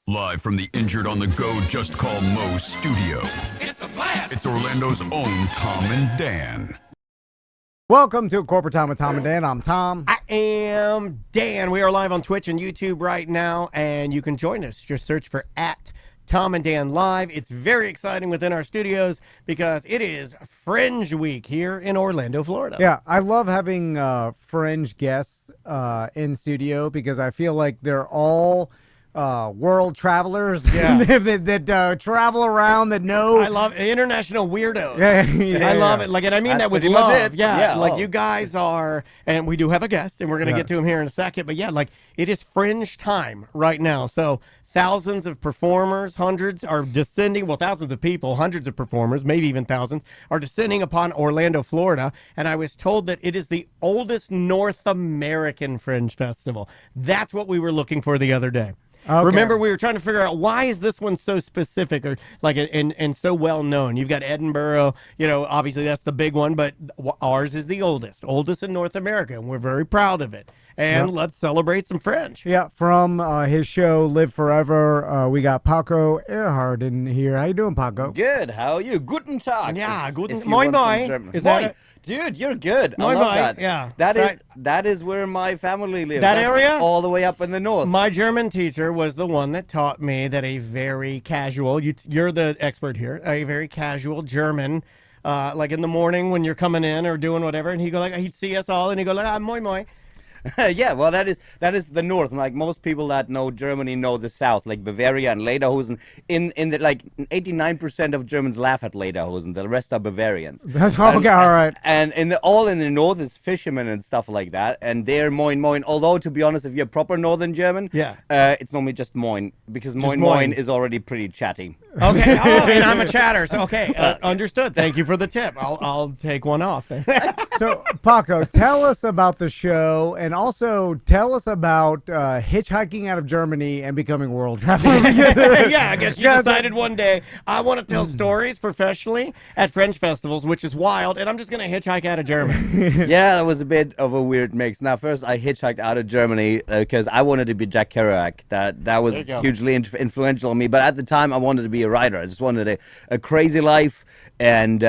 Live from the Injured on the Go Just Call Mo studio. It's a blast! It's Orlando's own Tom and Dan. Welcome to Corporate Time with Tom and Dan. I'm Tom. I am Dan. We are live on Twitch and YouTube right now, and you can join us. Just search for @Tom and Dan Live. It's very exciting within our studios because it is Fringe Week here in Orlando, Florida. Yeah, I love having Fringe guests in studio because I feel like they're all world travelers that travel around, that know. I love international weirdos. Yeah, I love it. Like, and I mean That's that with pretty much love. it. Yeah, Yeah, like you guys are, and we do have a guest, and we're gonna get to him here in a second. But yeah, like it is Fringe time right now. So thousands of performers, hundreds are descending. Well, thousands of people, hundreds of performers, maybe even thousands, are descending upon Orlando, Florida. And I was told that it is the oldest North American Fringe festival. That's what we were looking for the other day. Okay. Remember, we were trying to figure out why is this one so specific or like and so well known. You've got Edinburgh, obviously that's the big one, but ours is the oldest in North America, and we're very proud of it. And let's celebrate some Fringe. Yeah, from his show Live Forever, we got Paco Erhard in here. How you doing, Paco? Good, how are you? Guten Tag. Yeah, guten If you Moin want some Moin. German. Is that Moin. Dude, you're good. Moin I love Moin, that. yeah. That is where my family lives. That That's area? all the way up in the north. My German teacher was the one that taught me that a very casual, you're the expert here, a very casual German, like in the morning when you're coming in or doing whatever, and he'd see us all and he'd go like, ah, moi moi. Yeah, well, that is the north. Like most people that know Germany know the south, like Bavaria and Lederhosen. In the like 89% of Germans laugh at Lederhosen. The rest are Bavarians. That's okay, all right. And in the north is fishermen and stuff like that, and they're moin moin. Although to be honest, if you're proper northern German, it's normally just moin because moin moin is already pretty chatty. Okay, and I'm a chatter, so okay, understood. Thank you for the tip. I'll take one off. So, Paco, tell us about the show, and also tell us about hitchhiking out of Germany and becoming world traveler. Yeah, I guess you decided one day, I want to tell stories professionally at Fringe festivals, which is wild, and I'm just going to hitchhike out of Germany. Yeah, that was a bit of a weird mix. Now, first, I hitchhiked out of Germany because I wanted to be Jack Kerouac. That was hugely influential on me, but at the time, I wanted to be a writer. I just wanted a crazy life and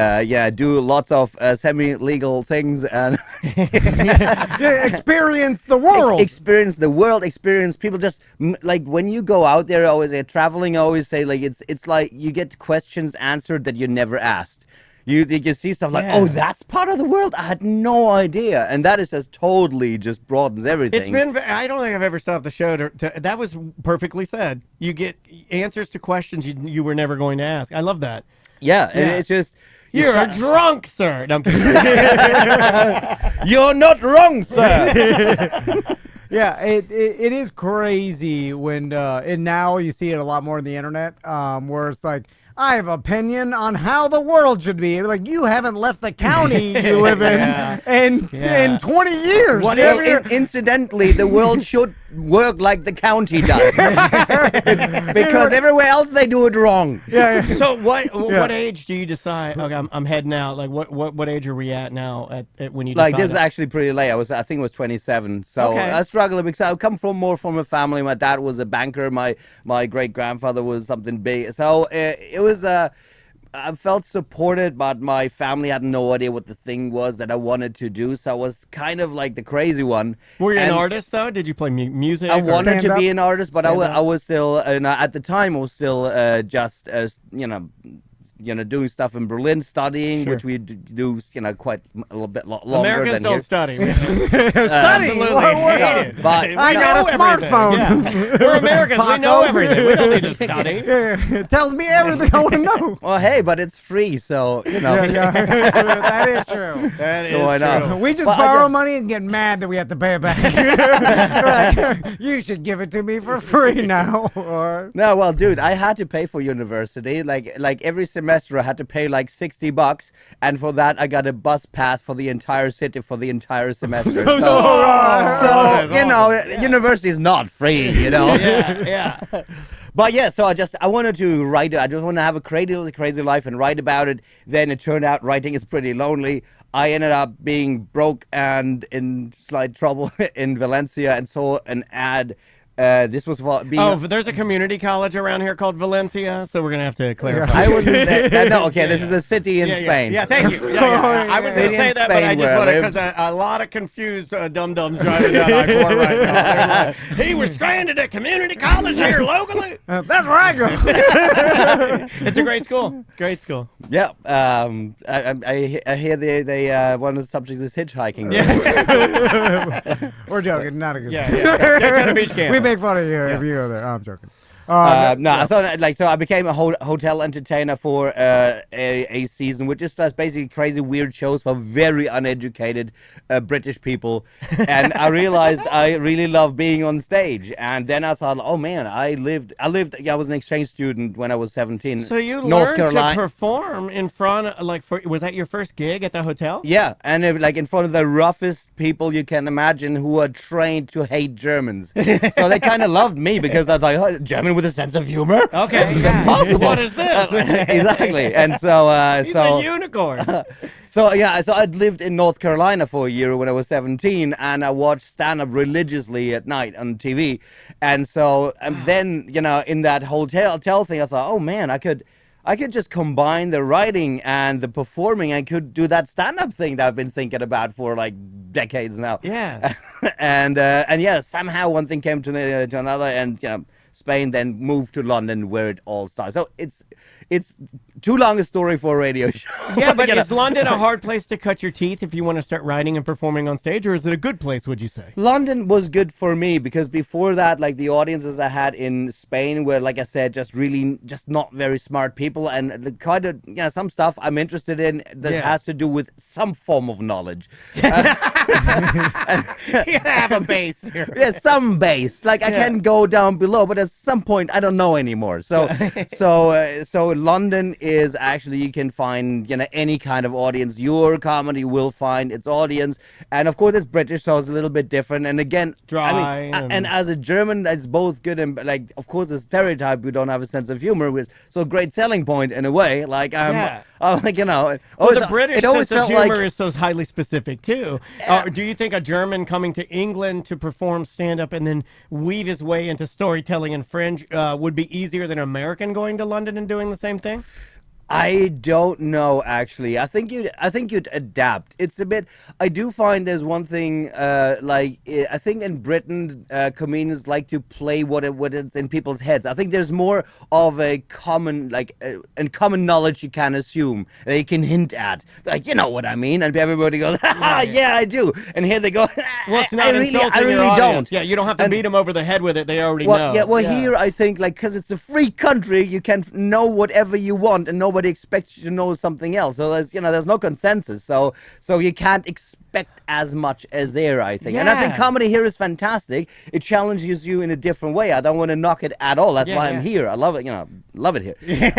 do lots of semi-legal things and experience the world. Experience people. Just like when you go out there, always traveling. I always say like it's like you get questions answered that you never asked. You see stuff like, oh, that's part of the world. I had no idea, and that is just totally just broadens everything. It's been. I don't think I've ever stopped the show that was perfectly said. You get answers to questions you were never going to ask. I love that. Yeah, and it's just you're a drunk, sir. No, I'm kidding. You're not wrong, sir. Yeah, it is crazy when and now you see it a lot more on the internet, where it's like, I have opinion on how the world should be. Like, you haven't left the county you live in 20 years. Incidentally, the world should work like the county does. Because everywhere else they do it wrong. Yeah. So what age do you decide, okay, I'm heading out? Like what age are we at now at when you decide? Like, this is actually pretty late. I think it was 27. So I struggled because I come from a family. My dad was a banker. My great grandfather was something big. So it was I felt supported, but my family had no idea what the thing was that I wanted to do. So I was kind of like the crazy one. Were you an artist though? Did you play music? I wanted to be an artist, but I was still, at the time, I was still just doing stuff in Berlin, studying, which we do, quite a little bit longer Americans than don't here. study. Absolutely hate it. But I got a smartphone. Yeah. We're Americans. We know everything. We don't need to study. It tells me everything I want to know. well, hey, but it's free, so That is true. That is So why not? true. We just But borrow money and get mad that we have to pay it back. Like, you should give it to me for free now. Or No, well, dude, I had to pay for university. Like every semester I had to pay like $60, and for that I got a bus pass for the entire city for the entire semester. University is not free, Yeah. But yeah, so I wanted to write it. I just want to have a crazy life and write about it. Then it turned out writing is pretty lonely. I ended up being broke and in slight trouble in Valencia and saw an ad This was for being. Oh, there's a community college around here called Valencia, so we're gonna have to clarify. I wasn't there. No, okay, this is a city in Spain. Yeah, thank you. I was going to say that, but I just want to, because a lot of confused dum-dums driving down I-4 right now. They're like, hey, we're stranded at community college here locally. That's where I go. It's a great school. Great school. Yeah, I hear they one of the subjects is hitchhiking. Yeah. We're joking. Not a good. Yeah. To beach camp. We make fun of you if you go there. I'm joking. So I became a hotel entertainer for a season, which just does basically crazy, weird shows for very uneducated British people. And I realized I really love being on stage. And then I thought, oh man, I was an exchange student when I was 17. So you North learned Carolina. to perform in front of, was that your first gig at the hotel? Yeah, and in front of the roughest people you can imagine who are trained to hate Germans. So they kind of loved me because I was like, oh, German with a sense of humor? Okay. This is impossible. What is this? Exactly. And so He's a unicorn. So I'd lived in North Carolina for a year when I was 17, and I watched stand-up religiously at night on TV. And so then, in that hotel thing, I thought, oh man, I could just combine the writing and the performing. I could do that stand-up thing that I've been thinking about for like decades now. Yeah. and yeah, somehow one thing came to another, and Spain, then moved to London, where it all started. So it's too long a story for a radio show. Yeah, but is London a hard place to cut your teeth if you want to start writing and performing on stage, or is it a good place, would you say? London was good for me because before that, like the audiences I had in Spain were, like I said, just not very smart people, and the kind of some stuff I'm interested in that has to do with some form of knowledge. You have a base here. Yeah, some base. Like I can go down below, but at some point I don't know anymore. So London is actually, you can find any kind of audience. Your comedy will find its audience, and of course it's British, so it's a little bit different. And again, dry. And as a German, that's both good and like, of course, the stereotype we don't have a sense of humor, which so a great selling point in a way. Like the British sense of humor is so highly specific too. Do you think a German coming to England to perform stand-up and then weave his way into storytelling and Fringe would be easier than an American going to London and doing the same thing? I don't know, actually. I think you'd adapt. It's a bit. I do find there's one thing. I think in Britain, comedians like to play what it's in people's heads. I think there's more of a common common knowledge you can assume. They can hint at, like, you know what I mean, and everybody goes, yeah, I do. And here they go. Well, it's not insulting I really your don't. audience. Yeah, you don't have to beat them over the head with it. They already know. Yeah. Well, here I think because it's a free country, you can know whatever you want, and nobody expects you to know something else. So there's no consensus. So you can't expect as much as there, I think. And I think comedy here is fantastic. It challenges you in a different way. I don't want to knock it at all. That's why I'm here. I love it. Love it here.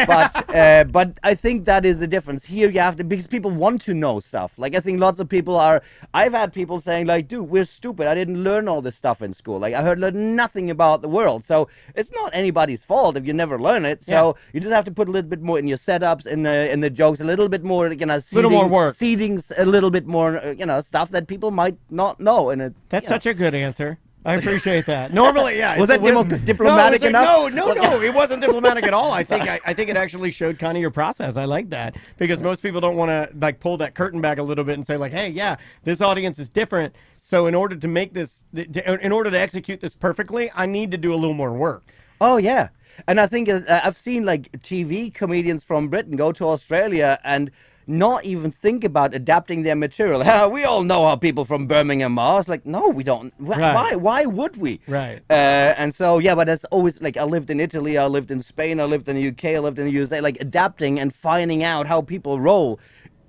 But I think that is the difference. Here you have to, because people want to know stuff. Like I think lots of people are. I've had people saying like, "Dude, we're stupid. I didn't learn all this stuff in school. Like I learned nothing about the world." So it's not anybody's fault if you never learn it. So you just have to put a little bit more in your setups, in the jokes, a little bit more, little more work, seedings, a little bit more, stuff that people might not know. And that's such a good answer. I appreciate that. Normally, was that diplomatic enough? No, it wasn't diplomatic at all. I think it actually showed kind of your process. I like that because most people don't want to like pull that curtain back a little bit and say like, hey, this audience is different. So in order to make this, in order to execute this perfectly, I need to do a little more work. Oh yeah. And I think I've seen like TV comedians from Britain go to Australia and not even think about adapting their material. We all know how people from Birmingham are. It's like, no, we don't. Why would we? Right. And so, but it's always like, I lived in Italy, I lived in Spain, I lived in the UK, I lived in the USA, like adapting and finding out how people roll.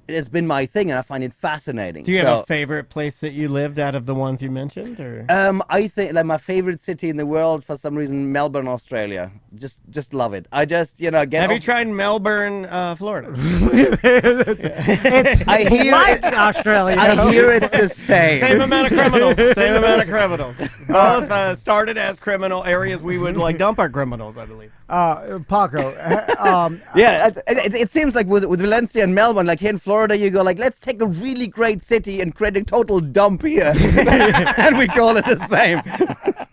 It has been my thing, and I find it fascinating. Do you have a favorite place that you lived out of the ones you mentioned? Or? I think like my favorite city in the world, for some reason, Melbourne, Australia. Just love it. I just, Have you tried Melbourne, Florida? I hear like Australia. I hear it's the same. Same amount of criminals. Both started as criminal areas we would like dump our criminals, I believe. Paco. It seems like with Valencia and Melbourne, like here in Florida, you go like, let's take a really great city and create a total dump here, and we call it the same.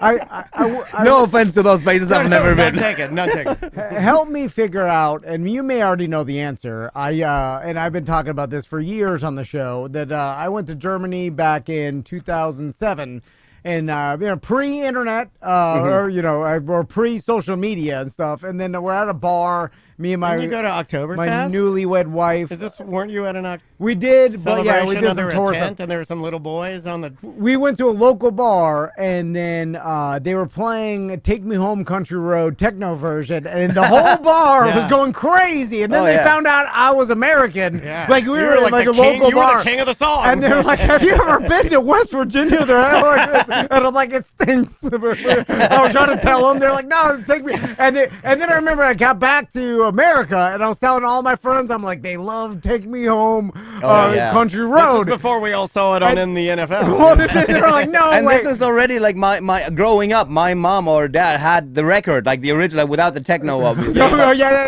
No offense to those places I've never been. None taken. Help me figure out, and you may already know the answer. And I've been talking about this for years on the show, that I went to Germany back in 2007. And pre-internet, or pre-social media and stuff. And then we're at a bar. Me and Didn't you go to Oktoberfest? my newlywed wife. Weren't you at an We did, but yeah, we did some under a tours. tent, and there were some little boys on the. We went to a local bar, and then they were playing "Take Me Home, Country Road" techno version, and the whole bar was going crazy. And then they found out I was American. Yeah. Like we were like a local you bar. were the king of the song. And they're like, "Have you ever been to West Virginia?" They're like this. And I'm like, "It stinks." I was trying to tell them. They're like, "No, take me." And then I remember I got back to America, and I was telling all my friends, I'm like, "They love "Take Me Home, Country Road." This is before we all saw it on in the NFL. Well, they were like, "No, And wait." this is already like my growing up. My mom or dad had the record, like the original, like, without the techno, obviously.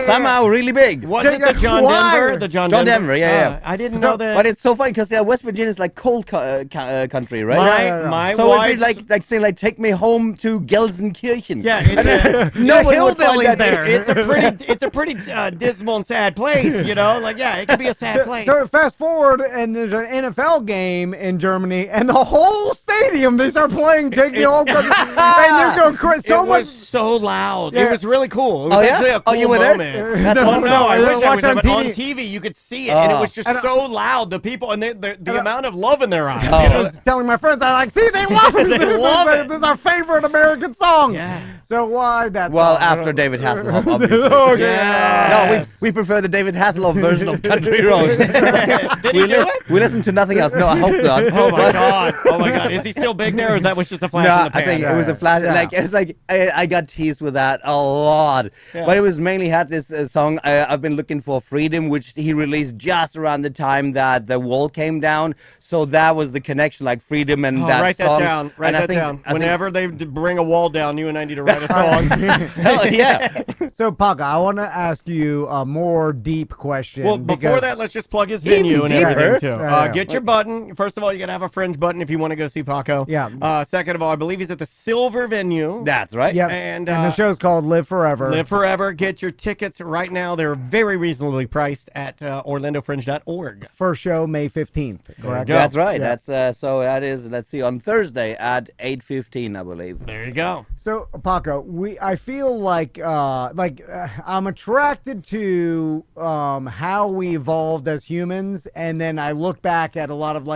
Somehow really big. Was it the John Denver? The John Denver, yeah. I didn't know that. But it's so funny because West Virginia is like cold country, right? My so wife's, it'd be like saying like "Take me home to Gelsenkirchen." Yeah, it's no hillbillies there. It's a pretty dismal and sad place, you know. Like, yeah, it could be a sad place. So fast forward, and there's an NFL game in Germany, and the whole stadium they start playing "Take Me Home," and they're going crazy. So it much. was so loud. Yeah. It was really cool. It was actually a cool you were there? moment. That's awesome. No, I wish I was on there, but on TV you could see it, and it was just so loud. The people and the amount of love in their eyes. I was telling my friends, I'm like, "See, they love it. They love it. This is our favorite American song." Yeah. So why that? Well, song? after David Hasselhoff, obviously. Yeah. No, we prefer the David Hasselhoff version of Country Roads. Did he do it? We listen to nothing else. No, I hope not. Oh my god! Oh my god! Is he still big there, or that was just a flash in No, the pan? I think it was a flash. Like it's like I got teased with that a lot, but it was mainly had this song. I've been looking for freedom, which he released just around the time that the wall came down. So that was the connection, like freedom and that write song. that down. Write that down. Whenever they bring a wall down, you and I need to write a song. Hell yeah. So, Paco, I want to ask you a more deep question. Well, before because- that, let's just plug his venue and deeper. everything, too. Yeah. Get your button. First of all, you got to have a Fringe button if you want to go see Paco. Yeah. Second of all, I believe he's at the Silver venue. That's right. Yes, And, and the show's called Live Forever. Live Forever. Get your tickets right now. They're very reasonably priced at orlandofringe.org. First show May 15th, correct? go. That's right. Yeah. That's so that is. Let's see, on Thursday at 8:15, I believe. There you go. So, Paco, I feel like I'm attracted to how we evolved as humans, and then I look back at a lot of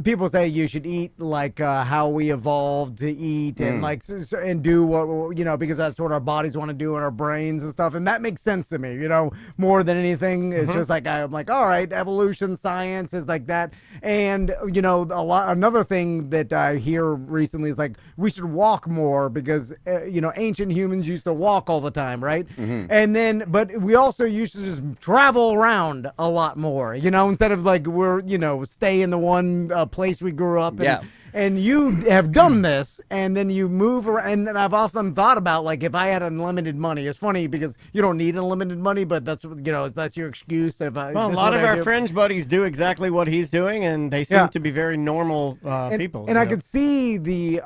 people say you should eat like how we evolved to eat and and do what because that's what our bodies want to do in our brains and stuff, and that makes sense to me. More than anything, it's just like I'm like, all right, evolution, science is like that, and another thing that I hear recently is like we should walk more because ancient humans used to walk all the time, right? And then but we also used to just travel around a lot more, instead of like we're stay in the one place we grew up in. And you have done this, and then you move around. And I've often thought about, like, if I had unlimited money. It's funny because you don't need unlimited money, but that's that's your excuse. Well, a lot of our Fringe buddies do exactly what he's doing, and they seem to be very normal people. And I could see the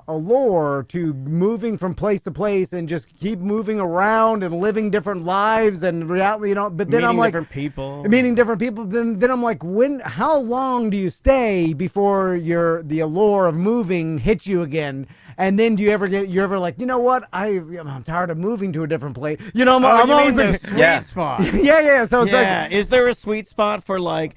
allure to moving from place to place and just keep moving around and living different lives and reality, But then I'm like, meeting different people. Then I'm like, how long do you stay before the allure of moving hits you again? And then you're ever like, what? I'm tired of moving to a different place. I'm always the thinking, sweet spot. Yeah. So it's like, is there a sweet spot for like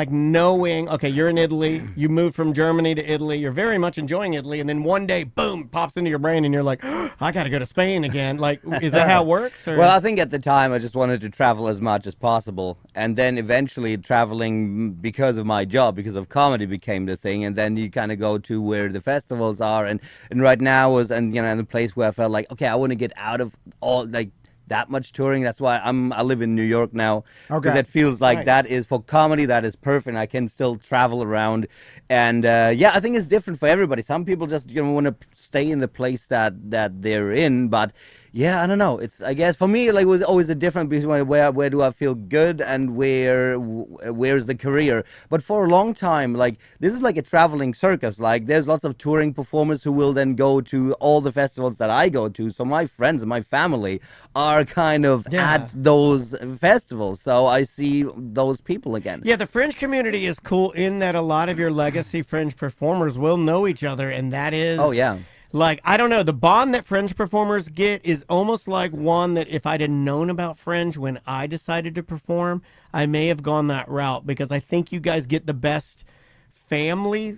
knowing, okay, you're in Italy, you moved from Germany to Italy, you're very much enjoying Italy, and then one day, boom, pops into your brain, and you're like, I got to go to Spain again. Like, is that how it works? Or? Well, I think at the time I just wanted to travel as much as possible, and then eventually traveling because of my job, because of comedy, became the thing, and then you kind of go to where the festivals are, and right now was, in the place where I felt like, okay, I want to get out of all, like, that much touring. That's why I live in New York now, because it feels like that is for comedy, that is perfect. I can still travel around, and I think it's different for everybody. Some people just want to stay in the place that they're in, but Yeah, I don't know. It's, I guess for me, like, it was always a difference between where do I feel good and where's the career. But for a long time, like, this is like a traveling circus. Like, there's lots of touring performers who will then go to all the festivals that I go to. So my friends and my family are kind of at those festivals. So I see those people again. Yeah, the Fringe community is cool in that a lot of your legacy Fringe performers will know each other, and that is... Oh, yeah. Like, I don't know, the bond that Fringe performers get is almost like one that if I'd have known about Fringe when I decided to perform, I may have gone that route, because I think you guys get the best family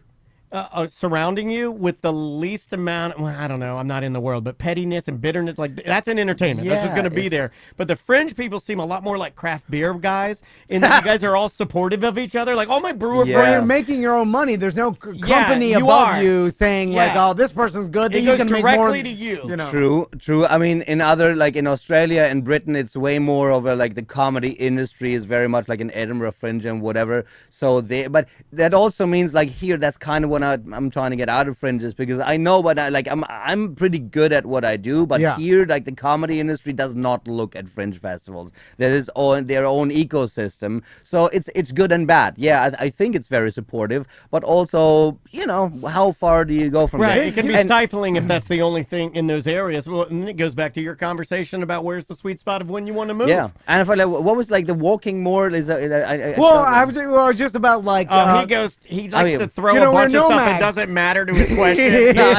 surrounding you with the least amount, well, I don't know, I'm not in the world, but pettiness and bitterness, like, that's an entertainment. That's just going to be there. But the Fringe people seem a lot more like craft beer guys, in that you guys are all supportive of each other. Like, all my brewer Well, friends. you're making your own money. There's no company you above are. you saying like, oh, this person's good. It He's goes gonna make more. directly to you. know. True. I mean, in other, like in Australia and Britain, it's way more of a, like, the comedy industry is very much like an Edinburgh Fringe and whatever. So but that also means, like, here, that's kind of what I'm trying to get out of Fringes, because I know what I'm pretty good at what I do, but here, like, the comedy industry does not look at Fringe festivals. There is their own ecosystem, so it's good and bad. Yeah, I think it's very supportive, but also, you know, how far do you go from there? It can be stifling if that's the only thing in those areas. Well, and it goes back to your conversation about where's the sweet spot of when you want to move. Yeah, and if what was, like, the walking more? Is I was just about, like, he likes to throw you know, a bunch we're of stuff nomads. that doesn't matter to his question. No,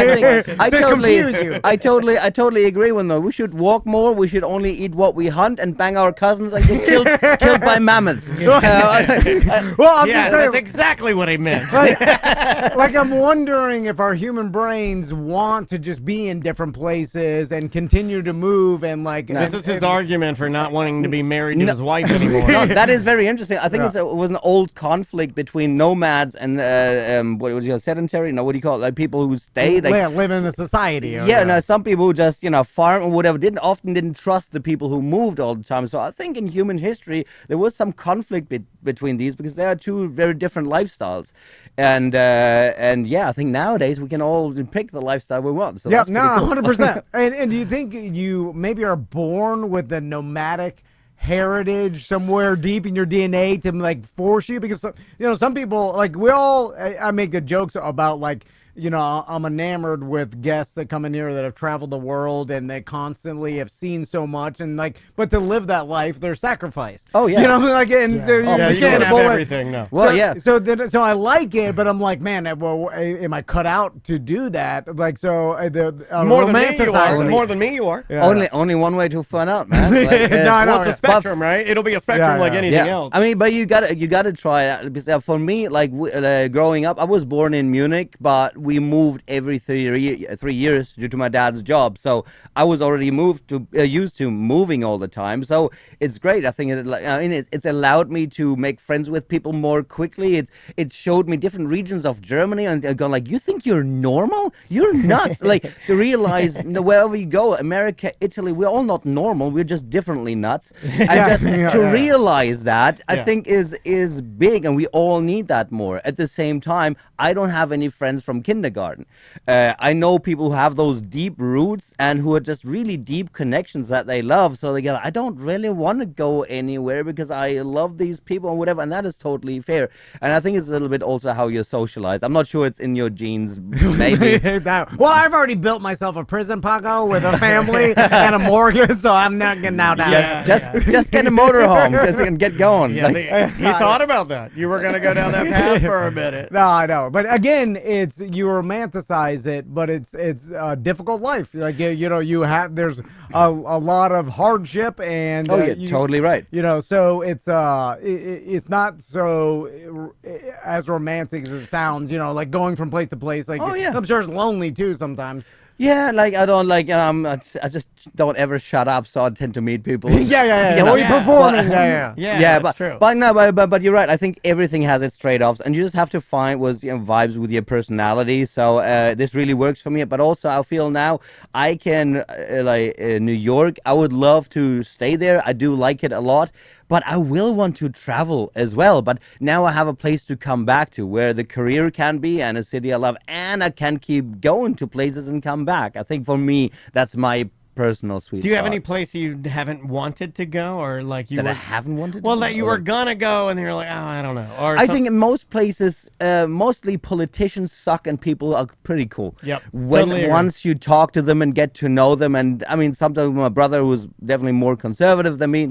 I confuse you. I totally agree with them. We should walk more. We should only eat what we hunt and bang our cousins and get killed by mammoths. Well, I'm just saying, that's exactly what I meant. like, I'm wondering if our human brains want to just be in different places and continue to move and, like. This is his argument for not wanting to be married to his wife anymore. No, that is very interesting. I think it was an old conflict between nomads and what was it, sedentary? No, what do you call it? Like, people who stay, like, live in a society. Yeah, no, some people who just, you know, farm or whatever often didn't trust the people who moved all the time. So I think in human history there was some conflict between these, because they are two very different lifestyles, and yeah, I think nowadays we can all pick the lifestyle we want. So that's pretty cool. 100%. And do you think you maybe are born with the nomadic heritage somewhere deep in your DNA to, like, force you? Because, you know, some people, like, I make the jokes about, like, you know, I'm enamored with guests that come in here that have traveled the world and they constantly have seen so much, and, like, but to live that life, they're sacrificed. Oh, yeah. You know, like, and so you can't have everything. No. Well, So I like it, but I'm like, man, well, am I cut out to do that? Like, so more than me you are. More than me you are. Yeah. Only one way to find out, man. Like, well, it's a spectrum, right? It'll be a spectrum like anything else. I mean, but you gotta try it. Because for me, like, growing up, I was born in Munich, but we moved every 3 years due to my dad's job. So I was already used to moving all the time. So it's great. I think it's allowed me to make friends with people more quickly. It showed me different regions of Germany, and I go like, you think you're normal? You're nuts. Like, to realize, you know, wherever you go, America, Italy, we're all not normal. We're just differently nuts. And to realize that, I think is big, and we all need that more. At the same time, I don't have any friends from kindergarten. I know people who have those deep roots and who are just really deep connections that they love. So they go, I don't really want to go anywhere because I love these people or whatever. And that is totally fair. And I think it's a little bit also how you're socialized. I'm not sure it's in your genes, maybe. Well, I've already built myself a prison, Paco, with a family and a mortgage, so I'm not getting out down. Just get a motorhome because you can get going. Yeah, you thought about that. You were going to go down that path for a minute. No, I know. But again, it's you romanticize it, but it's a difficult life. Like, you know, there's a lot of hardship, and you're totally right. You know, so it's not so as romantic as it sounds. You know, like going from place to place. Like, I'm sure it's lonely too sometimes. Yeah, like I don't like, I just don't ever shut up, so I tend to meet people. Yeah. You know, Well, you're performing. That's true. But no, but you're right. I think everything has its trade-offs, and you just have to find vibes with your personality. So this really works for me. But also, I feel now I can New York. I would love to stay there. I do like it a lot. But I will want to travel as well. But now I have a place to come back to where the career can be and a city I love, and I can keep going to places and come back. I think for me, that's my personal sweet Do you have spot. any place you haven't wanted to go, or like you that were, I haven't wanted to well, go? that you Or were like- gonna go and you're like, oh, I don't know. Or I think in most places, mostly politicians suck and people are pretty cool. Yep, When totally agree. once you talk to them and get to know them, and I mean, sometimes my brother, who's definitely more conservative than me,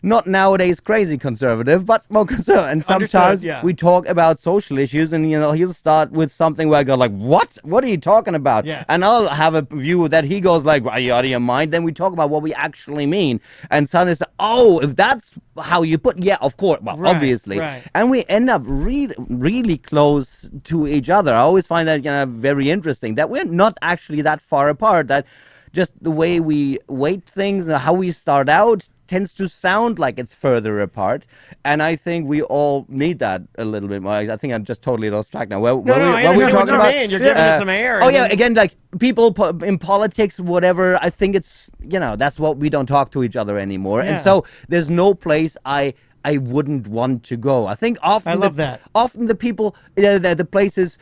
not nowadays crazy conservative, but more conservative. And Understood, sometimes yeah. we talk about social issues, and he'll start with something where I go like, "What? What are you talking about?" Yeah. And I'll have a view that he goes like, "Are you out of your mind?" Then we talk about what we actually mean, and suddenly it's, "Oh, if that's how you put, yeah, of course, well, Right, obviously." right. And we end up really close to each other. I always find that very interesting that we're not actually that far apart. That just the way we weight things, how we start out, tends to sound like it's further apart, and I think we all need that a little bit more. I think I'm just totally lost track now. I understand what you mean. You're giving it some air. Oh and yeah, then- again, like people in politics, whatever. I think it's that's what we don't talk to each other anymore, Yeah. and so there's no place I wouldn't want to go. I think often I love that. Often the people, the places.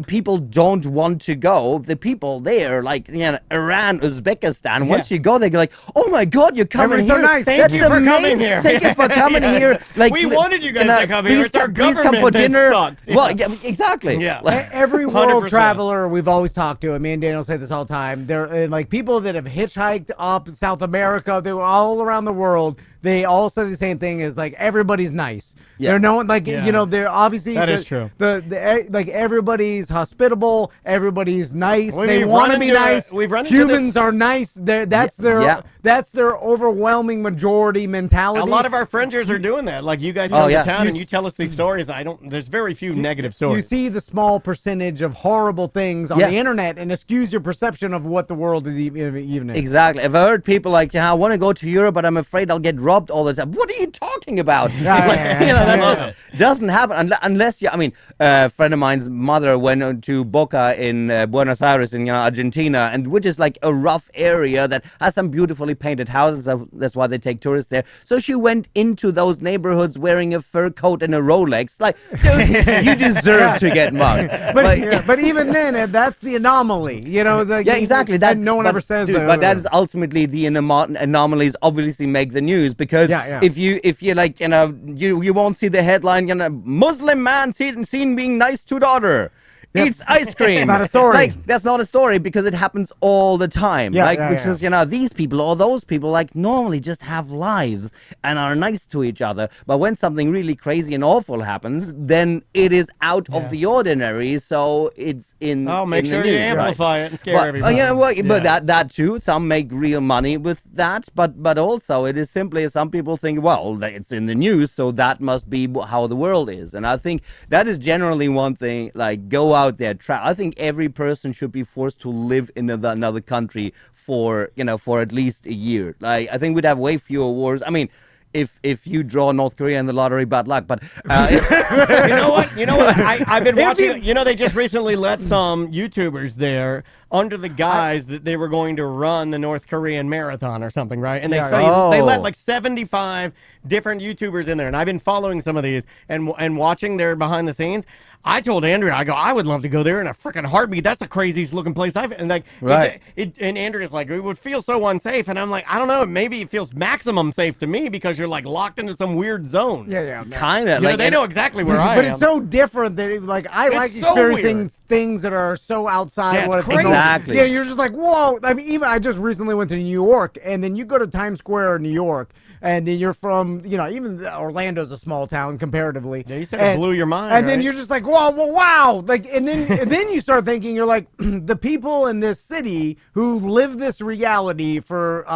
People don't want to go. The people there, like Iran, Uzbekistan. Once you go, they go like, "Oh my God, you're coming Everybody's so here! nice. Thank That's you for coming amazing. here." Thank you for coming Yes. here." Like We wanted you guys to come here. Please It's our please come for government that dinner. sucks. Well, yeah, exactly. Yeah. Like- Every world 100%. traveler we've always talked to, and me and Daniel say this all the time, they're like people that have hitchhiked up South America, they were all around the world. They all say the same thing: is like everybody's nice. Yeah. They're no one like Yeah. they're obviously That is true. Like everybody's hospitable, everybody's nice. Well, they we've want to run be into nice. we've run into Humans this- are nice. That's their Yeah. that's their overwhelming majority mentality. A lot of our fringers are doing that. Like you guys Oh, come yeah. to town You and you tell us these stories. There's very few negative stories. You see the small percentage of horrible things on Yeah. the internet and skews your perception of what the world is even is. Exactly. I've heard people like, I want to go to Europe, but I'm afraid I'll get robbed all the time. What are you talking about? Yeah, Like, yeah, yeah. that Yeah. just doesn't happen unless you. I mean, a friend of mine's mother went to Boca in Buenos Aires in Argentina, and which is like a rough area that has some beautifully painted houses. That's why they take tourists there. So she went into those neighborhoods wearing a fur coat and a Rolex. Like, dude, you deserve to get mugged. But, Like- but even then, that's the anomaly. Like, Yeah, exactly. That no one but, ever says dude, that. but that is ultimately the anomalies. Obviously, make the news because Yeah. if you like, you won't see the headline. Muslim man seen being nice to daughter. Eats ice cream. Not a story. Like, that's not a story because it happens all the time. Yeah, like, yeah, because these people or those people like normally just have lives and are nice to each other. But when something really crazy and awful happens, then it is out of the ordinary. So it's in. Oh, make in the sure you news, right? amplify it and scare But, everybody. but that too. Some make real money with that, but also it is simply some people think, well, it's in the news, so that must be how the world is. And I think that is generally one thing. Like, go out there, I think every person should be forced to live in another country for at least a year. Like, I think we'd have way fewer wars. I mean, if you draw North Korea in the lottery, bad luck. But You know what? I've been watching. They just recently let some YouTubers there under the guise that they were going to run the North Korean marathon or something, right? And they Yeah, say right. they let Oh. like 75 different YouTubers in there, and I've been following some of these and watching their behind the scenes. I told Andrea, I would love to go there in a freaking heartbeat. That's the craziest looking place I've. And like, Right. and Andrea's like, it would feel so unsafe, and I'm like, I don't know, maybe it feels maximum safe to me because you're like locked into some weird zone. Yeah. kind of They know exactly where I But am. it's so different that I like so experiencing weird. things that are so outside. Yeah, it's what it's crazy. normal. Exactly. Yeah, you're just like, whoa. I mean, even I just recently went to New York, and then you go to Times Square in New York, and then you're from, even Orlando's a small town comparatively. Yeah, you said it blew your mind, And then right? you're just like, wow. Like, and then you start thinking, you're like, the people in this city who live this reality for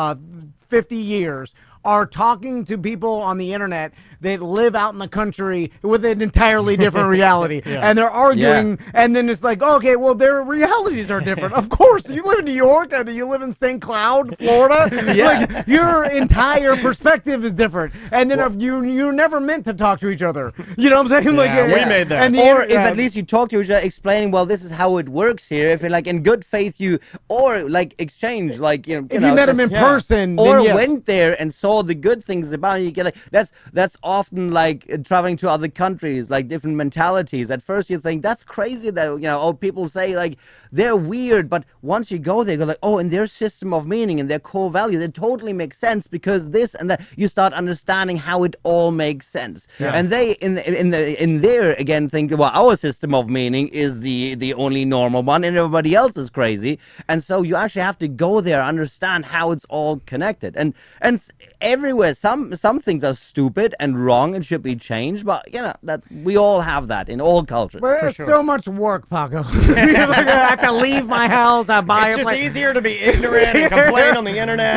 50 years are talking to people on the internet that live out in the country with an entirely different reality. And they're arguing, and then it's like, okay, well, their realities are different. Of course, you live in New York, and then you live in St. Cloud, Florida. Like, your entire perspective is different. And then if you're never meant to talk to each other. You know what I'm saying? we made that. And the Or inter- if at least you talk to each other, explaining, well, this is how it works here. If you're like in good faith, or like exchange, like if you met him in person, or then yes. went there and saw all the good things about it. You get like that's often like traveling to other countries, like different mentalities. At first you think that's crazy that people say like they're weird, but once you go there, you go like, oh, and their system of meaning and their core values, it totally makes sense because this and that. You start understanding how it all makes sense. Yeah. And they in there again think, well, our system of meaning is the only normal one, and everybody else is crazy. And so you actually have to go there, understand how it's all connected. And everywhere, some things are stupid and wrong and should be changed, but that we all have that in all cultures. But it's so much work, Paco. I have to leave my house. I buy it's a just place. easier to be ignorant and complain on the internet.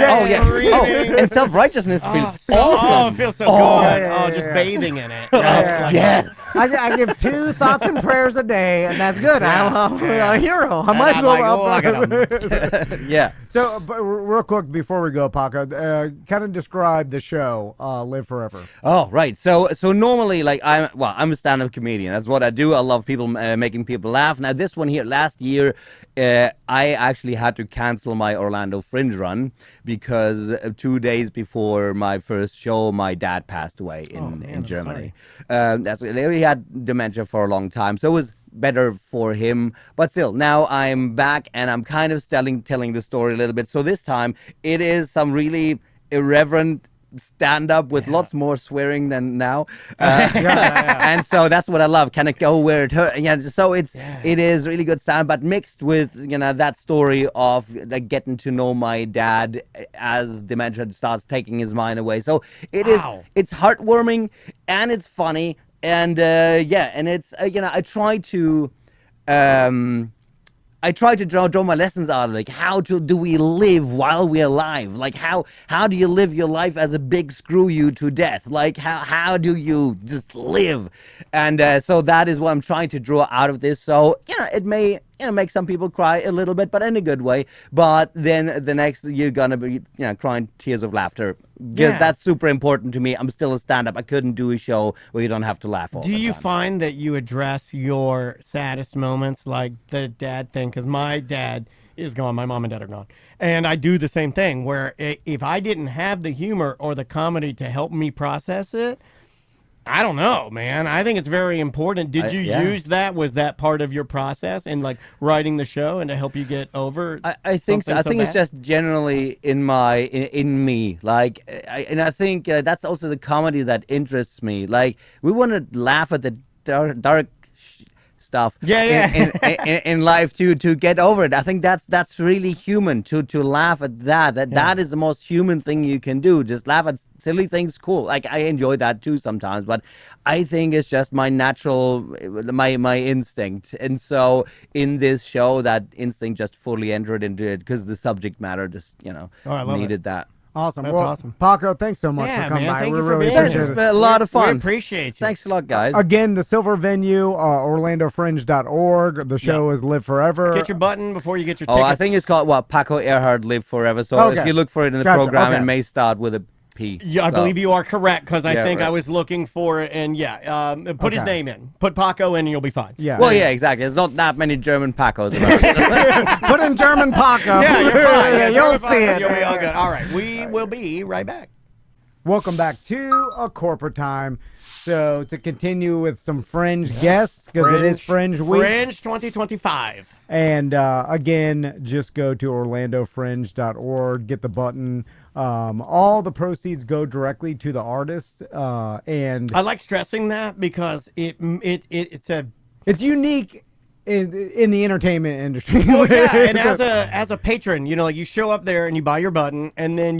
And self-righteousness feels awesome. Oh, it feels so good. Just bathing in it. Right? Yes. I give 2 thoughts and prayers a day, and that's good. I'm a hero. I might as well. Yeah. So, but real quick before we go, Paco, kind of describe the show, Live Forever. Oh, right. So normally, like I'm a stand-up comedian. That's what I do. I love people making people laugh. Now, this one here, last year, I actually had to cancel my Orlando Fringe run because 2 days before my first show, my dad passed away in Germany. He had dementia for a long time, so it was better for him. But still, now I'm back and I'm kind of telling the story a little bit. So this time, it is some really irreverent stand-up with lots more swearing than now, and so that's what I love. Kind of go where it hurts. So it is really good sound, but mixed with that story of like getting to know my dad as dementia starts taking his mind away. So it's heartwarming and it's funny, and and it's I try to draw my lessons out of like how do we live while we're alive? Like how do you live your life as a big screw you to death? Like how do you just live? And so that is what I'm trying to draw out of this. So it may make some people cry a little bit, but in a good way. But then the next you're gonna be crying tears of laughter because that's super important to me. I'm still a stand-up. I couldn't do a show where you don't have to laugh all the time. Do you find that you address your saddest moments, like the dad thing? Because my dad is gone. My mom and dad are gone. And I do the same thing where if I didn't have the humor or the comedy to help me process it, I don't know, man. I think it's very important. Did you use that? Was that part of your process in like writing the show and to help you get over? I think so. I think it's just generally in me. Like, I think that's also the comedy that interests me. Like, we want to laugh at the dark stuff in life to get over it. I think that's really human to laugh at that is the most human thing you can do. Just laugh at silly things. Cool. Like I enjoy that too sometimes, but I think it's just my natural my instinct. And so in this show, that instinct just fully entered into it because the subject matter just needed that. Awesome. That's awesome. Paco, thanks so much for coming by. Thank we you for really being appreciate It's it. been a lot of fun. We appreciate you. Thanks a lot, guys. Again, the Silver Venue, OrlandoFringe.org. The show is Live Forever. Get your button before you get your tickets. I think it's called Paco Erhard Live Forever. So if you look for it in the program, it may start with a P. Yeah, I believe you are correct because I think I was looking for it, and put his name in. Put Paco in and you'll be fine. Yeah. Well, exactly. There's not that many German Pacos around. Put in German Paco. Yeah, you're fine. Yeah, you'll see it. You'll be all good. All right, we will be right back. Welcome back to A Corporate Time. So to continue with some Fringe guests, because it is Fringe Week. Fringe 2025. And again, just go to orlandofringe.org, get the button. All the proceeds go directly to the artist. And I like stressing that because it's unique in the entertainment industry. Well, and as a patron, like you show up there and you buy your button, and then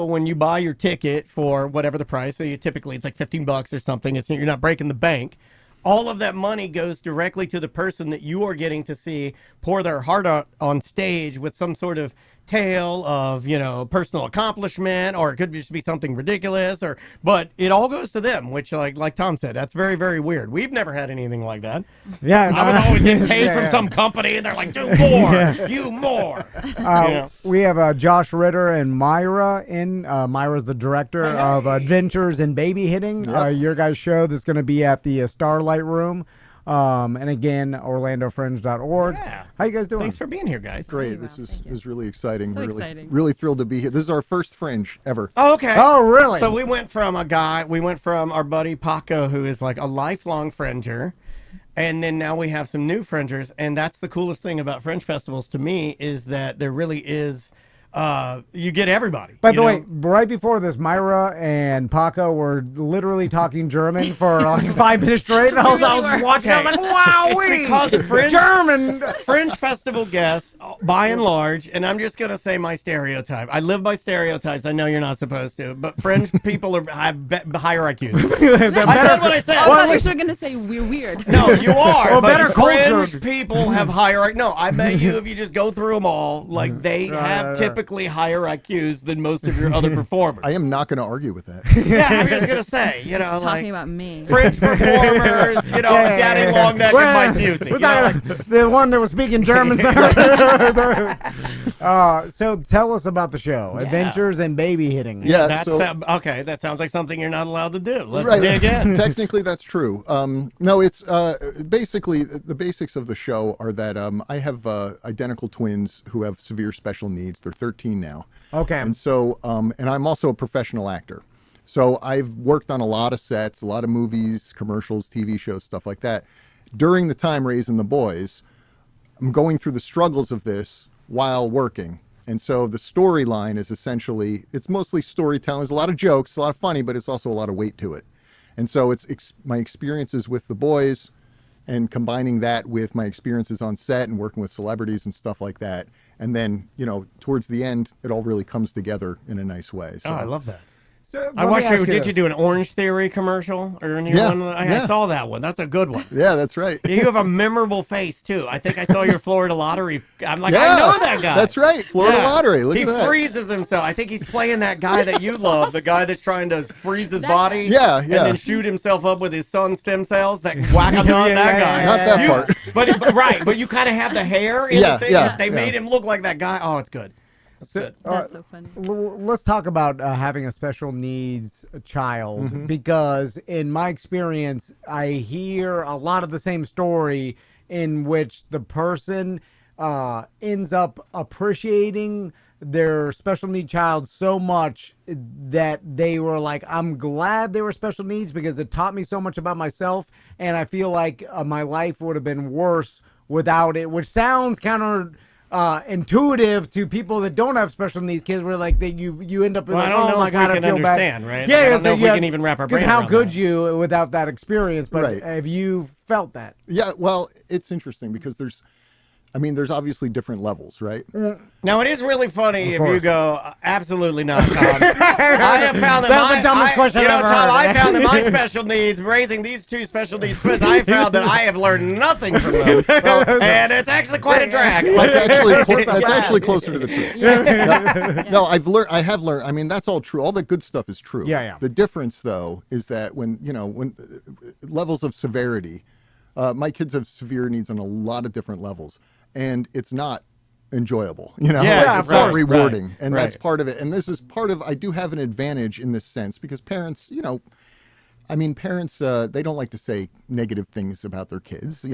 when you buy your ticket for whatever the price, so typically it's like $15 or something. You're not breaking the bank. All of that money goes directly to the person that you are getting to see pour their heart out on stage with some sort of tale of personal accomplishment, or it could just be something ridiculous, but it all goes to them, which like Tom said, that's very, very weird. We've never had anything like that. I was always getting paid from some company and they're like, do more, you more. We have Josh Ritter and Myra in. Myra's the director of Adventures in Baby Hitting, your guys' show that's going to be at the Starlight Room And again, OrlandoFringe.org. Yeah. How you guys doing? Thanks for being here, guys. Great. Very This well, is thank you. really exciting. So really, exciting. really thrilled to be here. This is our first Fringe ever. Oh, okay. Oh, really? So we went from our buddy Paco, who is like a lifelong Fringer, and then now we have some new Fringers, and that's the coolest thing about Fringe festivals to me is that there really is, you get everybody. By the way, right before this, Myra and Paco were literally talking German for like 5 minutes straight, and I was watching. I was like, "Wow, it's because German!" Fringe festival guests, by and large, and I'm just gonna say my stereotype. I live by stereotypes. I know you're not supposed to, but Fringe people have higher IQs. I said what I said. I thought you were going to say we're weird. No, you are. Well, but better Fringe culture. people have higher. No, I bet you if you just go through them all, like they have typically higher IQs than most of your other performers. I am not going to argue with that. Yeah, I'm just gonna say, He's talking about me. Fringe performers, Daddy Long Neck and Mike Busey. We're talking about the one that was speaking German. So tell us about the show, Adventures in Baby Hitting. Yeah. Okay, that sounds like something you're not allowed to do. Let's Right. dig in. Technically, that's true. No, it's basically the basics of the show are that I have identical twins who have severe special needs. They're 13 now. Okay. And so, and I'm also a professional actor. So I've worked on a lot of sets, a lot of movies, commercials, TV shows, stuff like that. During the time raising the boys, I'm going through the struggles of this while working. And so the storyline is essentially, it's mostly storytelling. There's a lot of jokes, a lot of funny, but it's also a lot of weight to it. And so it's my experiences with the boys and combining that with my experiences on set and working with celebrities and stuff like that. And then, towards the end, it all really comes together in a nice way. So, Oh, I love that. So I watched you. Did you do an Orange Theory commercial or any one? I saw that one. That's a good one. Yeah, that's right. You have a memorable face too. I think I saw your Florida Lottery. I'm like, I know that guy. That's right. Florida Lottery. Look he at that. freezes himself. I think he's playing that guy that you love, the guy that's trying to freeze his body. Yeah. And then shoot himself up with his son's stem cells. That whack-a-mole, that guy. Not that part. But you kind of have the hair in the thing. They made him look like that guy. Oh, it's good. That's so funny. Let's talk about having a special needs child, because in my experience, I hear a lot of the same story in which the person ends up appreciating their special need child so much that they were like, I'm glad they were special needs because it taught me so much about myself, and I feel like my life would have been worse without it, which sounds counter intuitive to people that don't have special needs kids, where like you end up like, I don't know oh my if god, we I can feel understand, bad. right? Yeah, I don't know if we can even wrap our brain how around could that. you without that experience? But Right. have you felt that? Yeah, well, it's interesting because there's obviously different levels, right? Now it is really funny if course. you go, absolutely not, Tom. I have found that That's the dumbest question I've ever Tom, heard. I found that my special needs, raising these two special needs twins, I found that I have learned nothing from them, and it's actually quite a drag. That's actually closer to the truth. No, I have learned. I mean, that's all true. All the good stuff is true. Yeah. The difference, though, is that when levels of severity, my kids have severe needs on a lot of different levels, and it's not enjoyable. Yeah, it's not rewarding, right, and that's part of it. And this is part of. I do have an advantage in this sense because parents, parents they don't like to say negative things about their kids.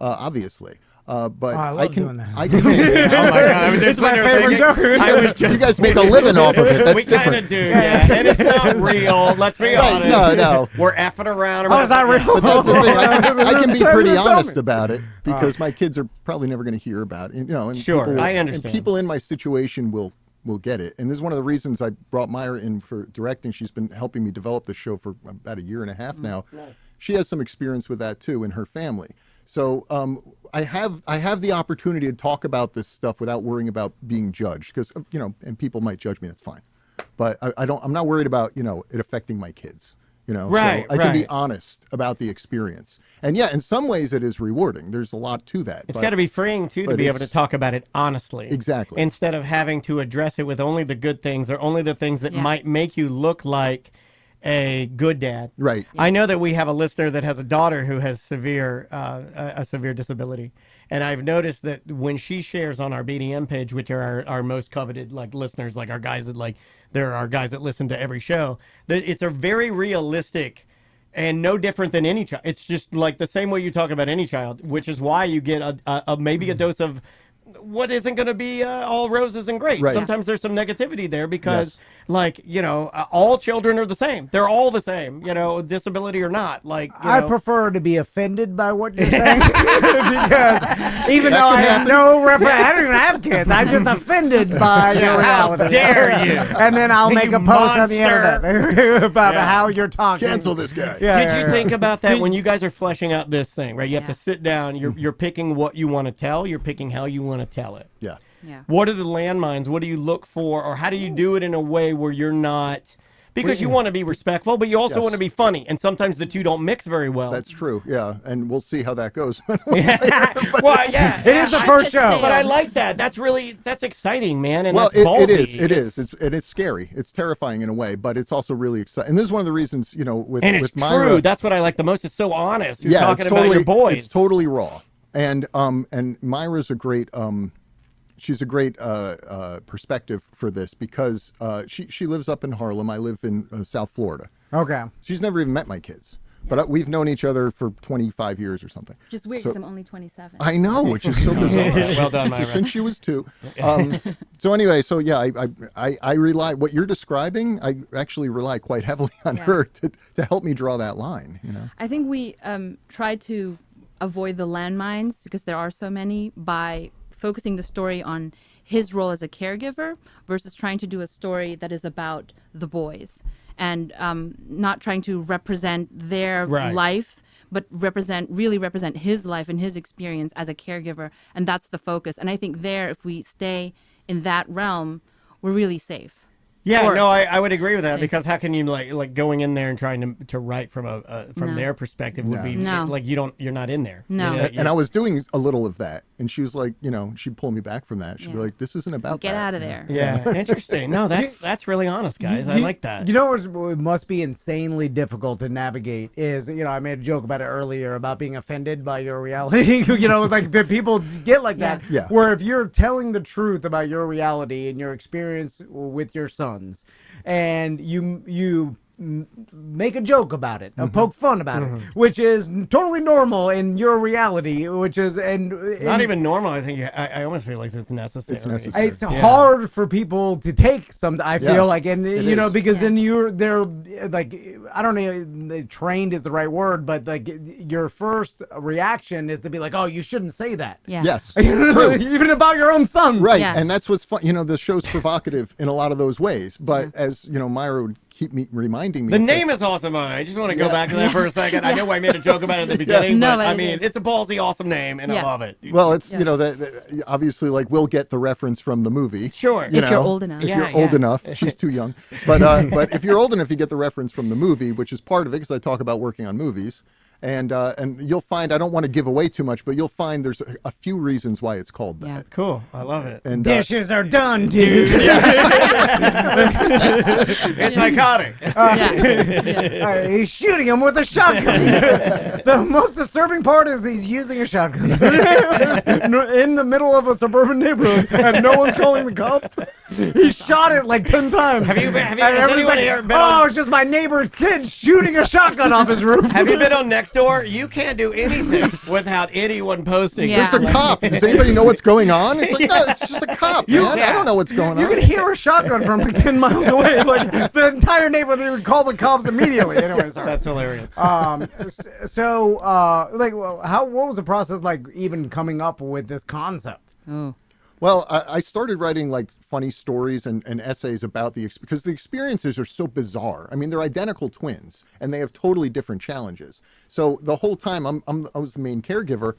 Obviously. But I love I can. doing that. I can. Oh my God! I was just my literally favorite thinking- joke. I was just You guys make a living off of it. That's we kind different. of do, yeah. And it's not real. Let's be Right, honest. no. We're effing around. Oh, it's not real. But that's the thing. I can be Tell me, pretty tell me. honest about it because my kids are probably never going to hear about it. And Sure, people, I understand. And people in my situation will get it. And this is one of the reasons I brought Myra in for directing. She's been helping me develop the show for about a year and a half now. Nice. She has some experience with that too in her family. So I have the opportunity to talk about this stuff without worrying about being judged because and people might judge me. That's fine, but I'm not worried about it affecting my kids. Right, so I can be right. honest about the experience. And yeah, in some ways it is rewarding. There's a lot to that. It's got to be freeing too to but be able to it's- talk about it honestly. Exactly. Instead of having to address it with only the good things or only the things that Yeah. might make you look like a good dad. Right. I know that we have a listener that has a daughter who has a severe disability, and I've noticed that when she shares on our BDM page, which are our most coveted listeners, our guys that there are guys that listen to every show, that it's a very realistic and no different than any child. It's just like the same way you talk about any child, which is why you get maybe a dose of what isn't going to be all roses and grapes. Right. Sometimes there's some negativity there because, like, you know, all children are the same. They're all the same, you know, disability or not. Like, I prefer to be offended by what you're saying because even though I have no reference, I don't even have kids. I'm just offended by your reality. How dare you? And then I'll make You a post on the monster. internet about how you're talking. Cancel this guy. Yeah, Did yeah, you yeah. think about that when you guys are fleshing out this thing, right? You have Yeah. to sit down. You're picking what you want to tell. You're picking how you want to tell it. Yeah. Yeah. What are the landmines? What do you look for? Or how do you do it in a way where you're not... Because you want to be respectful, but you also Yes. want to be funny. And sometimes the two don't mix very well. That's true. Yeah. And we'll see how that goes. Well, yeah. It is the first show. But I like that. That's exciting, man. And Well, that's ballsy. it is. It's scary. It's terrifying in a way, but it's also really exciting. And this is one of the reasons, you know, with it's Myra. true. That's what I like the most. It's so honest. You're talking it's about totally, your boys. It's totally raw. And Myra's a great she's a great perspective for this because she lives up in Harlem. I live in South Florida. Okay. She's never even met my kids. But we've known each other for 25 years or something. Just weird So- because I'm only 27. I know, which is so bizarre. Well done, So Myra. since she was 2. So anyway, so yeah, I rely, what you're describing, I actually rely quite heavily on Yeah. her to help me draw that line, you know? I think we try to avoid the landmines because there are so many by focusing the story on his role as a caregiver versus trying to do a story that is about the boys and not trying to represent their Right. life but really represent his life and his experience as a caregiver, and that's the focus. And I think there, if we stay in that realm, we're really safe. Yeah, Or- no, I would agree with that Safe. because how can you like going in there and trying to write from No. their perspective would be No. like you're not in there. No. You know, And I was doing a little of that, and she was like, you know, she'd pull me back from that. She'd be Yeah. like, "This isn't about Get that." out of there. yeah, interesting. No, that's really honest, guys. I like that. You know what must be insanely difficult to navigate is, you know, I made a joke about it earlier about being offended by your reality. You know, like people get like that. Yeah. Where if you're telling the truth about your reality and your experience with your sons, and you make a joke about it, poke fun about it, which is totally normal in your reality, which is Not even normal. I think I almost feel like it's necessary. It's necessary. It's hard for people to take some. I feel Yeah, like, and it you know, is. because then they're like, I don't know, trained is the right word, but like your first reaction is to be like, oh, you shouldn't say that. Yeah. Yes. Even about your own son. Right. Yeah. And that's what's fun. You know, the show's provocative in a lot of those ways. But as, you know, Myra would keep reminding me. The it's like- name is awesome. I just want to go Yeah. back to that for a second. I know I made a joke about it at the beginning, No, but but I it mean, is. it's a ballsy, awesome name, and I Yeah. love it. Well, it's, Yeah. you know, that obviously, like, we'll get the reference from the movie. Sure. you If you're know, old enough. If Yeah, you're old yeah. enough. She's too young. But if you're old enough, you get the reference from the movie, which is part of it because I talk about working on movies. And you'll find, I don't want to give away too much, but you'll find there's a few reasons why it's called that. Yeah. Cool. I love it. And Dishes are done, dude. It's iconic. He's shooting him with a shotgun. The most disturbing part is he's using a shotgun in the middle of a suburban neighborhood, and no one's calling the cops. He shot it like 10 times. Has And anyone everyone's here like, been oh, on- it's just my neighbor's kid shooting a shotgun off his roof. Have you been on Nextdoor? You can't do anything without anyone posting. Yeah. There's a cop. Does anybody know what's going on? It's like, no, it's just a cop, man. Yeah. I don't know what's going You on. can hear a shotgun from like 10 miles away. Like the entire neighborhood would call the cops immediately. Anyway, sorry. That's hilarious. Like, what was the process like even coming up with this concept? Oh. Well, I started writing like funny stories and essays about because the experiences are so bizarre. I mean, they're identical twins and they have totally different challenges. So the whole time I was the main caregiver,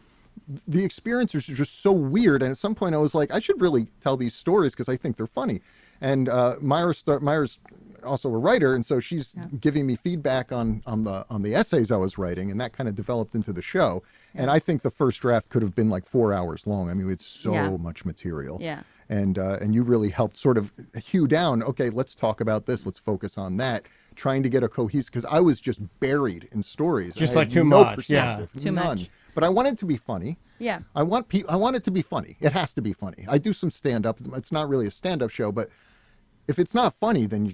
the experiences are just so weird. And at some point I was like, I should really tell these stories because I think they're funny. And Myra's also a writer, and so she's giving me feedback on the essays I was writing, and that kind of developed into the show. And I think the first draft could have been like 4 hours long. I mean, it's so much material. Yeah. And you really helped sort of hew down, okay, let's talk about this, let's focus on that, trying to get a cohesive, because I was just buried in stories. Just I like had too no much, perspective, yeah. Too none. much. But I want it to be funny. Yeah. I want it to be funny. It has to be funny. I do some stand-up. It's not really a stand-up show, but if it's not funny, then you...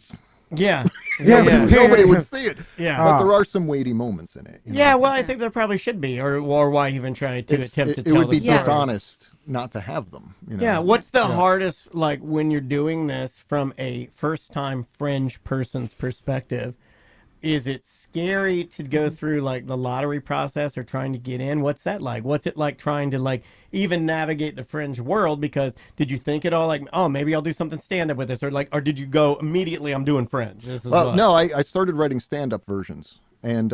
Yeah. Nobody would see it. Yeah. But there are some weighty moments in it. you know? Yeah, well, I think there probably should be, or why even try to attempt to It tell would be the story? dishonest not to have them. You know? Yeah, what's the hardest, like, when you're doing this from a first-time Fringe person's perspective? Is it scary to go through, like, the lottery process or trying to get in? What's that like? What's it like trying to, like, even navigate the Fringe world? Because did you think at all, like, oh, maybe I'll do something stand-up with this? Or did you go immediately, I'm doing Fringe? This is what? No, I started writing stand-up versions, and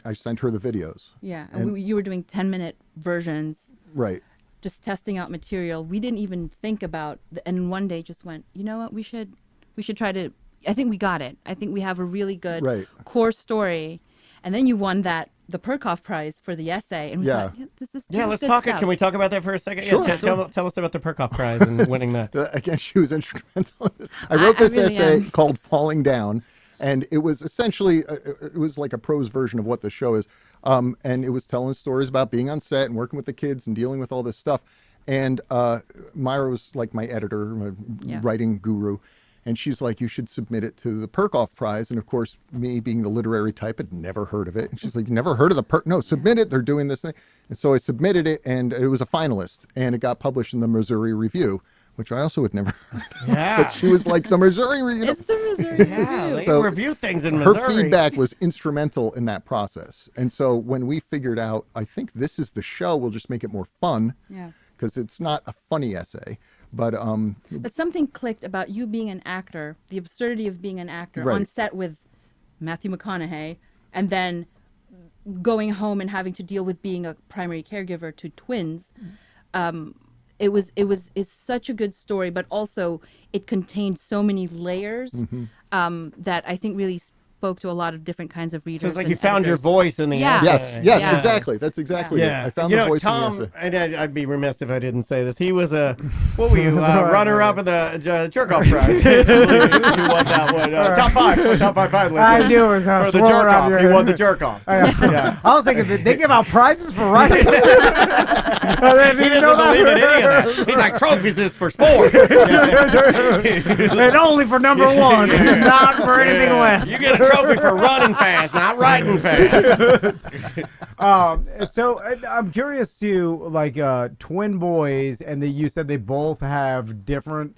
I sent her the videos. Yeah, and you were doing 10-minute versions, Right. just testing out material. We didn't even think about, and one day just went, you know what, we should try to. I think we got it. I think we have a really good core story. And then you won the Perkoff Prize for the essay. And we thought, this is let's good talk. stuff. Can we talk about that for a second? Sure, Tell us about the Perkoff Prize and winning that. Again, she was instrumental in this. I wrote this really essay am. called Falling Down, and it was essentially, it was like a prose version of what the show is. And it was telling stories about being on set and working with the kids and dealing with all this stuff. And Myra was like my editor, my writing guru. And she's like, you should submit it to the Perkoff Prize. And of course, me being the literary type, had never heard of it. And she's like, you never heard of the No, submit it. They're doing this thing. And so I submitted it, and it was a finalist. And it got published in the Missouri Review, which I also had never heard of. Yeah. But she was like, the Missouri Review. It's the Missouri. Yeah, they So review things in Her Missouri. feedback was instrumental in that process. And so when we figured out, I think this is the show, we'll just make it more fun. Yeah. Because it's not a funny essay. But something clicked about you being an actor, the absurdity of being an actor on set with Matthew McConaughey, and then going home and having to deal with being a primary caregiver to twins. It's such a good story, but also it contained so many layers that I think really spoke to a lot of different kinds of readers. So it's like and you found your editors. voice in the essay. Yes, exactly. That's exactly it. I found the voice Tom, in the essay. and I'd be remiss if I didn't say this. He was what were you, runner-up in the Jerk-Off Prize? He won that one. Top five finalist. I do. It was For the Jerk-Off. He won the Jerk-Off. I was thinking, they give out prizes for writing. He doesn't believe in any of that. He's like, trophies is for sports. And only for number one, not for anything less. You get a trophy for running fast, not writing fast. So I'm curious to, like, twin boys, and you said they both have different,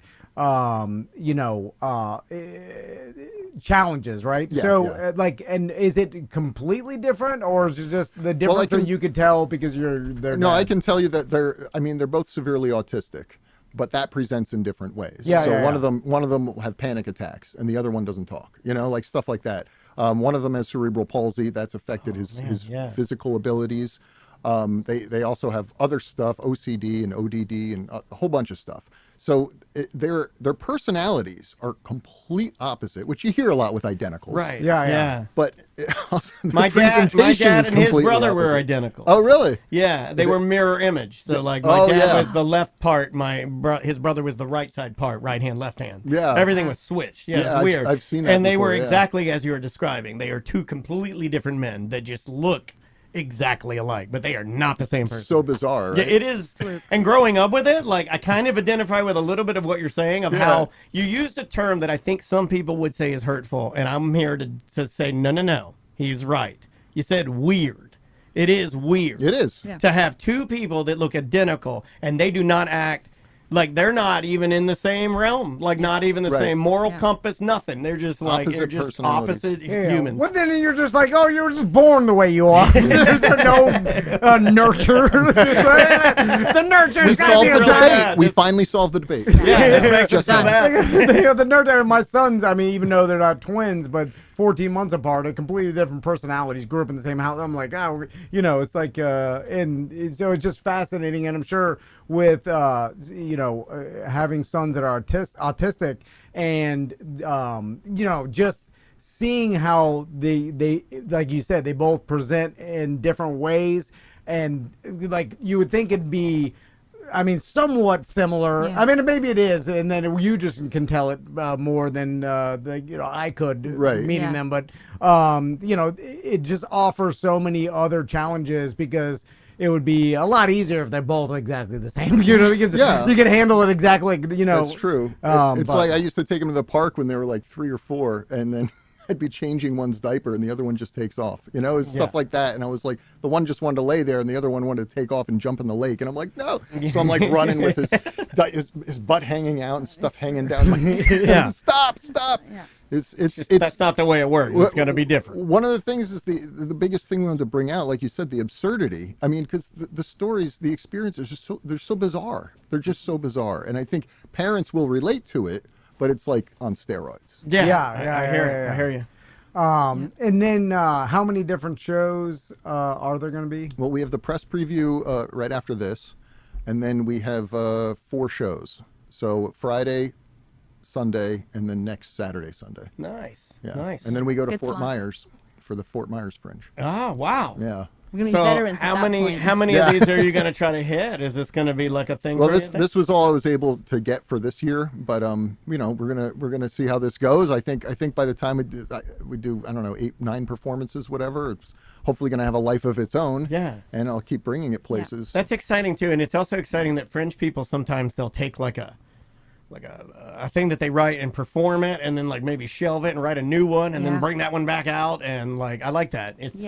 challenges, right? Yeah, and is it completely different, or is it just the difference that you could tell because they're No, I can tell you that they're both severely autistic, but that presents in different ways. One of them will have panic attacks, and the other one doesn't talk. Like stuff like that. One of them has cerebral palsy. That's affected his physical abilities. They also have other stuff, OCD and ODD, and a whole bunch of stuff. So their personalities are complete opposite, which you hear a lot with identicals. Right. Yeah. But my dad and his brother were identical. Oh, really? Yeah, they were mirror image. So like my dad was the left part, his brother was the right side part, right hand, left hand. Yeah. Everything was switched. Yeah, it's weird. I've seen that And they before, were exactly as you were describing. They are two completely different men that just look exactly alike, but they are not the same person. So bizarre, right? Yeah, it is. And growing up with it, like, I kind of identify with a little bit of what you're saying of how you used a term that I think some people would say is hurtful, and I'm here to say no, he's right. You said weird. It is weird. It is. To have two people that look identical and they do not act like they're not even in the same realm, like not even the same moral compass, nothing. They're just like opposite humans. Well, then you're just like, oh, you were just born the way you are. There's no nurture. The nurture. We solved the debate. We finally solved the debate. Yeah, this makes it so bad. The nurture. My sons, I mean, even though they're not twins, but 14 months apart, completely different personalities, grew up in the same house. I'm like, it's like, and so it's just fascinating. And I'm sure with, having sons that are autistic and, just seeing how they, like you said, they both present in different ways. And like, you would think it'd be, somewhat similar. Yeah. Maybe it is, and then you just can tell it more than I could meeting them. But it just offers so many other challenges because it would be a lot easier if they're both exactly the same. Because you can handle it exactly. That's true. It's like I used to take them to the park when they were like 3 or 4, and then I'd be changing one's diaper and the other one just takes off. You know, it's stuff like that. And I was like, the one just wanted to lay there and the other one wanted to take off and jump in the lake. And I'm like, no. So I'm like running with his butt hanging out and stuff hanging down. Like, stop. Yeah. It's that's not the way it works. It's going to be different. One of the things is the biggest thing we wanted to bring out, like you said, the absurdity. I mean, because the stories, the experiences, they're so bizarre. They're just so bizarre, and I think parents will relate to it, but it's like on steroids. Yeah, I hear you. And then how many different shows are there going to be? Well, we have the press preview right after this, and then we have 4 shows. So Friday, Sunday, and then next Saturday, Sunday. Nice. Yeah. Nice. And then we go to Good Fort slots. Myers for the Fort Myers Fringe. Oh, wow. Yeah. We're gonna be So veterans. how at that many point. how many of these are you going to try to hit? Is this going to be like a thing? Well, for you? this was all I was able to get for this year, but you know, we're gonna see how this goes. I think by the time we do I don't know 8, 9 performances, whatever. It's hopefully gonna have a life of its own. Yeah. And I'll keep bringing it places. That's exciting too, and it's also exciting that Fringe people sometimes they'll take like a thing that they write and perform it, and then like maybe shelve it and write a new one, and then bring that one back out, and like I like that. It's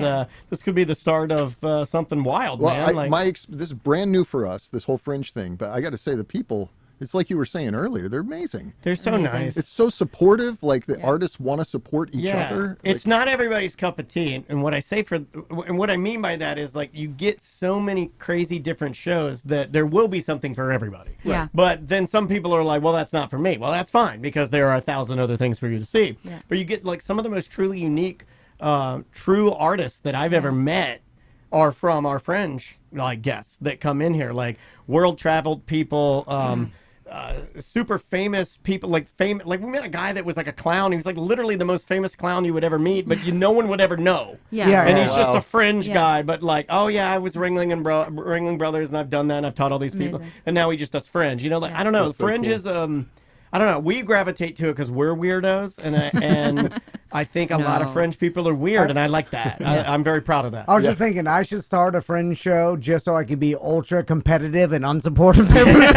this could be the start of something wild, Well, man. this is brand new for us, this whole Fringe thing. But I got to say, the people. It's like you were saying earlier. They're amazing. They're so nice. It's so supportive. Like the artists want to support each other. It's not everybody's cup of tea, and what I say and what I mean by that is like you get so many crazy different shows that there will be something for everybody. Yeah. But then some people are like, well, that's not for me. Well, that's fine because there are 1,000 other things for you to see. Yeah. But you get like some of the most truly unique, true artists that I've ever met are from our Fringe like guests that come in here, like world traveled people. Super famous people, like we met a guy that was like a clown. He was like literally the most famous clown you would ever meet, but no one would ever know. And he's just a Fringe guy, but like, oh yeah, I was Ringling Brothers, and I've done that, and I've taught all these people, and now he just does Fringe. You know, like I don't know, That's so Fringe cool. is I don't know. We gravitate to it because we're weirdos, and I think a lot of Fringe people are weird, and I like that. I'm very proud of that. I was just thinking I should start a Fringe show just so I could be ultra competitive and unsupportive to everyone.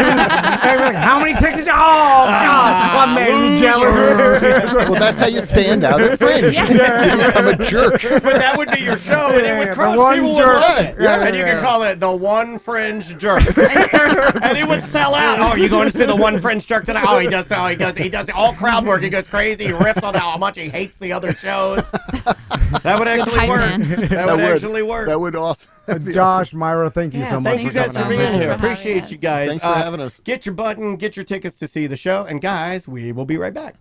Like, how many tickets? Oh, God. What made me jealous? Well, that's how you stand out at Fringe. You become a jerk. But that would be your show, and it would The crush. one People jerk. would love it. Yeah, And you yeah. could call it the one Fringe jerk. And it would sell out. Oh, you going to see the one Fringe jerk tonight? Oh, he does all crowd work. He goes crazy. He rips on how much he hates the other shows. That would actually hype work. man. That would actually work. That would also. that'd be Josh, awesome. Myra, thank you so much Thank you for guys coming for on. being here. for having Appreciate us. you guys. Thanks for having us. Get your button, get your tickets to see the show. And guys, we will be right back.